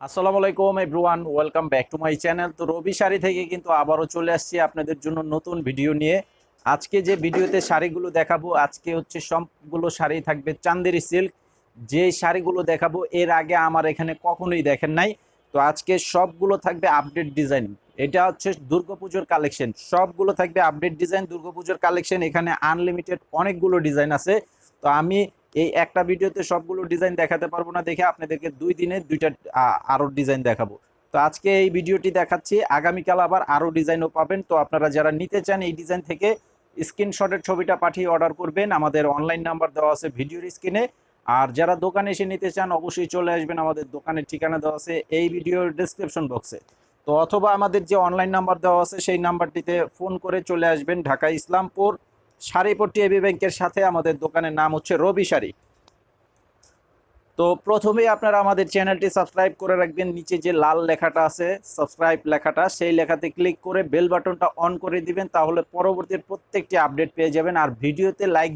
আসসালামু আলাইকুম everyone, welcome back to my channel. তো রবি শাড়ি থেকে কিন্তু আবারও চলে আসছি আপনাদের জন্য নতুন ভিডিও নিয়ে। আজকে যে ভিডিওতে শাড়িগুলো দেখাবো, আজকে হচ্ছে সবগুলো শাড়ি থাকবে চান্দেরি সিল্ক। যে শাড়িগুলো দেখাবো এর আগে আমার এখানে কখনোই দেখেন নাই। তো আজকে সবগুলো থাকবে আপডেট ডিজাইন। এটা হচ্ছে দুর্গাপুজোর কালেকশন, সবগুলো থাকবে আপডেট ডিজাইন, দুর্গাপুজোর কালেকশন। এখানে আনলিমিটেড অনেকগুলো ডিজাইন আছে। তো আমি এই একটা ভিডিওতে সবগুলো ডিজাইন দেখাতে পারবো না, দেখে আপনাদেরকে 2 দিনে 2টা আরো ডিজাইন দেখাবো। তো আজকে এই ভিডিওটি দেখাচ্ছি, আগামীকাল আবার আরো ডিজাইনও পাবেন। তো আপনারা যারা নিতে চান এই ডিজাইন থেকে স্ক্রিনশটের ছবিটা পাঠিয়ে অর্ডার করবেন। আমাদের অনলাইন নাম্বার দেওয়া আছে ভিডিওর স্ক্রিনে। আর যারা দোকানে এসে নিতে চান অবশ্যই চলে আসবেন, আমাদের দোকানের ঠিকানা দেওয়া আছে এই ভিডিওর ডেসক্রিপশন বক্সে। তো অথবা আমাদের যে অনলাইন নাম্বার দেওয়া আছে সেই নাম্বারটিতে ফোন করে চলে আসবেন। ঢাকা ইসলামপুর শাড়িপট্টি এবি ব্যাংকের সাথে আমাদের দোকানের নাম হচ্ছে রবি শাড়ি। তো প্রথমেই আপনারা আমাদের চ্যানেলটি সাবস্ক্রাইব করে রাখবেন। নিচে যে লাল লেখাটা আছে সাবস্ক্রাইব লেখাটা, সেই লেখাতে ক্লিক করে বেল বাটনটা অন করে দিবেন, তাহলে পরবর্তী প্রত্যেকটি আপডেট পেয়ে যাবেন। আর ভিডিওতে লাইক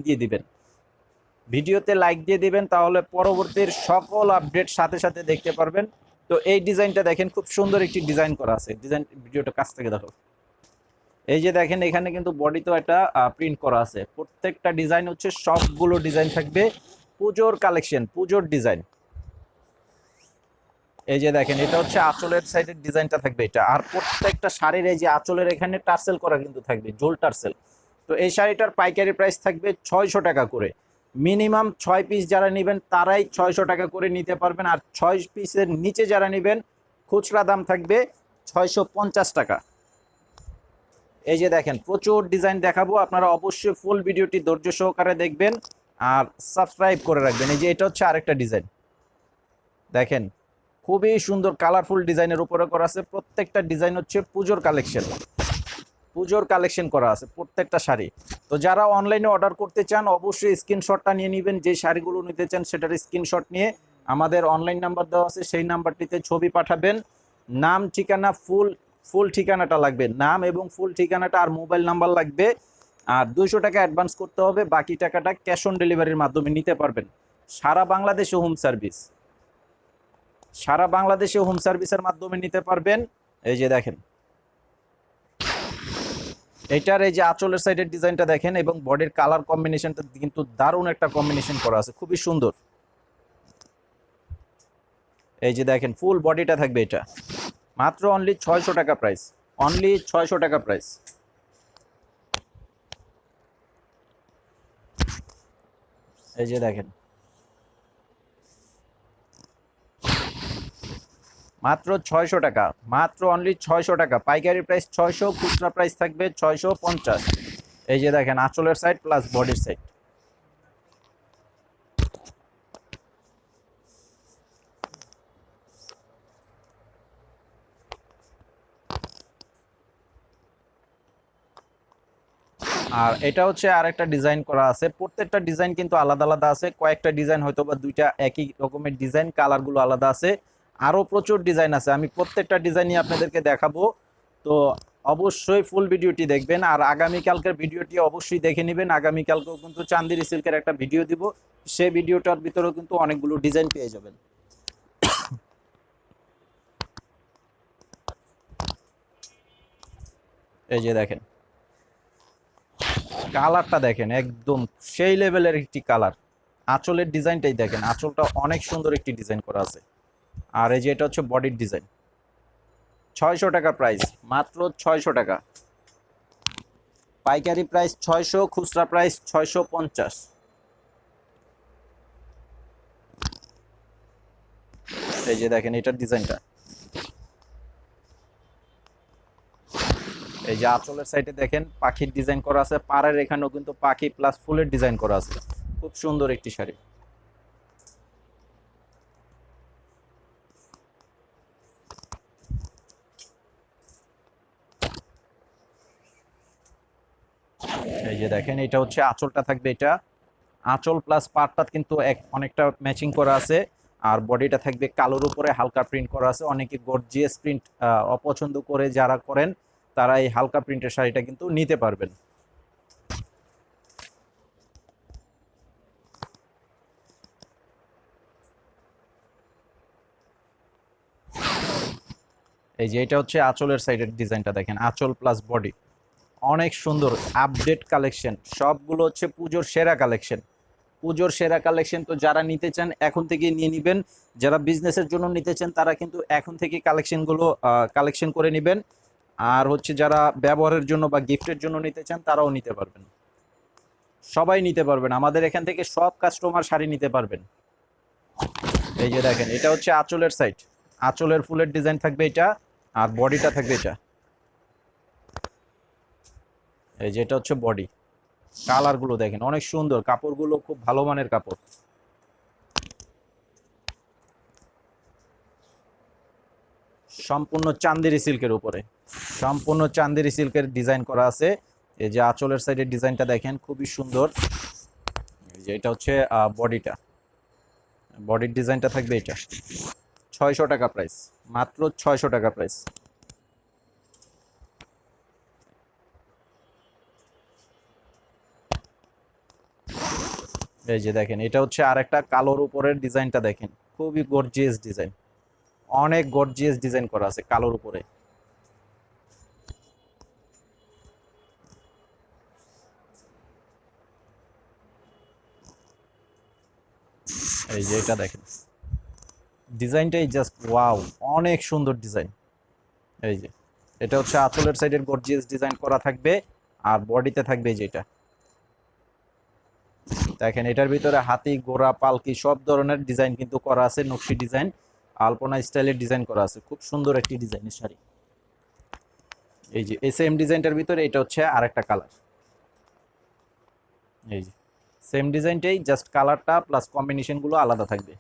দিয়ে দিবেন, তাহলে পরবর্তীর সকল আপডেট সাথে সাথে দেখতে পারবেন। তো এই ডিজাইনটা দেখেন, খুব সুন্দর একটি ডিজাইন করা আছে। ডিজাইন ভিডিওটা কাছ থেকে দেখো। এই যে দেখেন, এখানে কিন্তু বডিতেও একটা প্রিন্ট করা আছে। প্রত্যেকটা ডিজাইন হচ্ছে, সবগুলো ডিজাইন থাকবে পুজোর কালেকশন, পুজোর ডিজাইন। এই যে দেখেন, এটা হচ্ছে আঁচলের সাইডের ডিজাইনটা থাকবে এটা। আর প্রত্যেকটা শাড়ির এই যে আঁচলের এখানে টার্সেল করা কিন্তু থাকবে, জোল টার্সেল। তো এই শাড়িটার পাইকারি প্রাইস থাকবে 600 টাকা করে। মিনিমাম 6 পিস যারা নেবেন তারাই 600 টাকা করে নিতে পারবেন। আর 6 পিসের নিচে যারা নেবেন খুচরা দাম থাকবে 650 টাকা। এই যে দেখেন, প্রচুর ডিজাইন দেখাবো, আপনারা অবশ্যই ফুল ভিডিওটি ধৈর্য সহকারে দেখবেন আর সাবস্ক্রাইব করে রাখবেন। এই যে এটা হচ্ছে আরেকটা ডিজাইন, দেখেন খুবই সুন্দর কালারফুল ডিজাইনের উপরে করা আছে। প্রত্যেকটা ডিজাইন হচ্ছে পুজোর কালেকশন, পুজোর কালেকশন করা আছে প্রত্যেকটা শাড়ি। তো যারা অনলাইনে অর্ডার করতে চান অবশ্যই স্ক্রিনশটটা নিয়ে নেবেন, যে শাড়িগুলো নিতে চান সেটার স্ক্রিনশট নিয়ে আমাদের অনলাইন নাম্বার দেওয়া আছে সেই নাম্বারটিতে ছবি পাঠাবেন। নাম ঠিকানা ফুল, ফুল ঠিকানাটা লাগবে, নাম এবং ফুল ঠিকানাটা আর মোবাইল নাম্বার লাগবে। আর 200 টাকা অ্যাডভান্স করতে হবে, বাকি টাকাটা ক্যাশ অন ডেলিভারির মাধ্যমে নিতে পারবেন। সারা বাংলাদেশে হোম সার্ভিস, সারা বাংলাদেশে হোম সার্ভিসের মাধ্যমে নিতে পারবেন। এই যে দেখেন, এটার এই যে আঁচলের সাইডের ডিজাইনটা দেখেন এবং বডির কালার কম্বিনেশনটা কিন্তু দারুণ একটা কম্বিনেশন করা আছে, খুবই সুন্দর। এই যে দেখেন, ফুল বডিটা থাকবে এটা। মাত্র অনলি 600 টাকা প্রাইস, অনলি 600 টাকা প্রাইস। এই যে দেখেন, মাত্র 600 টাকা, মাত্র অনলি 600 টাকা। পাইকারি প্রাইস 600, খুচরা প্রাইস থাকবে 650। এই যে দেখেন, আঁচলের সাইড প্লাস বডির সাইড। আর এটা হচ্ছে আরেকটা ডিজাইন করা আছে। প্রত্যেকটা ডিজাইন কিন্তু আলাদা আলাদা আছে, কয়েকটা ডিজাইন হয়তো বা দুইটা একই রকমের ডিজাইন, কালারগুলো আলাদা আছে। আরও প্রচুর ডিজাইন আছে, আমি প্রত্যেকটা ডিজাইনই আপনাদেরকে দেখাবো। তো অবশ্যই ফুল ভিডিওটি দেখবেন। আর আগামীকালকের ভিডিওটি অবশ্যই দেখে নেবেন, আগামীকালকেও কিন্তু চান্দেরি সিল্কের একটা ভিডিও দিব, সেই ভিডিওটার ভিতরেও কিন্তু অনেকগুলো ডিজাইন পেয়ে যাবেন। এই যে দেখেন, কালারটা দেখেন, একদম সেই লেভেলের একটি কালার। আঁচলের ডিজাইনটাই দেখেন, আঁচলটা অনেক সুন্দর একটি ডিজাইন করা আছে। আর এই যে এটা হচ্ছে বডির ডিজাইন। 600 টাকা প্রাইস, মাত্র 600 টাকা। পাইকারি প্রাইস 600, খুচরা প্রাইস 650। এই যে দেখেন এটার ডিজাইনটা। এই যে আঁচলের সাইডে দেখেন পাখির ডিজাইন করা আছে, পাড়ের এখানেও কিন্তু পাখি প্লাস ফুলের ডিজাইন করা আছে। খুব সুন্দর একটি শাড়ি। এই যে দেখেন, এটা হচ্ছে আঁচলটা থাকবে এটা। আঁচল প্লাস পাড়টা কিন্তু অনেকটা ম্যাচিং করা আছে। আর বডিটা থাকবে কালোর উপরে হালকা প্রিন্ট করা আছে। অনেকে গর্জিয়াস প্রিন্ট অপছন্দ করে যারা করেন, তারা এই হালকা প্রিন্টের শাড়িটা কিন্তু নিতে পারবেন। এই যে এটা হচ্ছে আঁচলের সাইডের ডিজাইনটা দেখেন, আঁচল প্লাস বডি, অনেক সুন্দর আপডেট কালেকশন, সবগুলো হচ্ছে পুজোর সেরা কালেকশন। পুজোর সেরা কালেকশন, তো যারা নিতে চান এখন থেকে নিয়ে নেবেন। যারা বিজনেসের জন্য নিতে চান তারা কিন্তু এখন থেকে কালেকশনগুলো কালেকশন করে নেবেন। আর হচ্ছে যারা ব্যবহারের জন্য বা গিফটের জন্য নিতে চান তারাও নিতে পারবেন, সবাই নিতে পারবেন, আমাদের এখান থেকে সব কাস্টমার শাড়ি নিতে পারবেন। এই যে দেখেন এটা হচ্ছে আঁচলের সাইড, আঁচলের ফুলের ডিজাইন থাকবে এটা, আর বডিটা থাকবে এটা। এই যে এটা হচ্ছে বডি, কালারগুলো দেখেন অনেক সুন্দর, কাপড়গুলো খুব ভালো মানের কাপড়। সম্পূর্ণ চান্দেরি সিল্কের উপরে, সম্পূর্ণ চান্দেরি সিল্কের ডিজাইন করা আছে। এই যে আঁচলের সাইডের ডিজাইনটা দেখেন খুবই সুন্দর। এই যে এটা হচ্ছে বডিটা, বডির ডিজাইনটা থাকবে এটা। 600 টাকা প্রাইস, মাত্র 600 টাকা প্রাইস। এই যে দেখেন এটা হচ্ছে আরেকটা কালোর উপরের ডিজাইনটা দেখেন, খুবই গর্জিয়াস ডিজাইন, অনেক গর্জিয়াস ডিজাইন করা আছে কালোর উপরে। এই যে এটা দেখেন ডিজাইনটাই জাস্ট ওয়াও, অনেক সুন্দর ডিজাইন। এই যে এটা হচ্ছে আঁচলের সাইডের গর্জিয়াস ডিজাইন করা থাকবে, আর বডিতে থাকবে এই যে এটা দেখেন, এটার ভিতরে হাতি ঘোড়া পালকি সব ধরনের ডিজাইন কিন্তু করা আছে, নকশি ডিজাইন, আলপনা স্টাইলের ডিজাইন করা আছে, খুব সুন্দর একটি ডিজাইনের শাড়ি। এই যে এই সেম ডিজাইনটার ভিতরে এটা হচ্ছে আরেকটা কালার। এই যে সেম ডিজাইনটাই, জাস্ট কালারটা প্লাস কম্বিনেশনগুলো আলাদা থাকবে।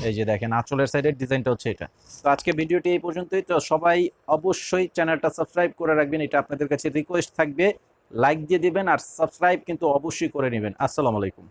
এই যে দেখেন আঁচলের সাইডের ডিজাইনটা হচ্ছে এটা। তো আজকে ভিডিওটি এই পর্যন্তই, তো সবাই অবশ্যই চ্যানেলটা সাবস্ক্রাইব করে রাখবেন, এটা আপনাদের কাছে রিকোয়েস্ট থাকবে। লাইক দিয়ে দিবেন আর সাবস্ক্রাইব কিন্তু অবশ্যই করে নেবেন। আসসালামু আলাইকুম।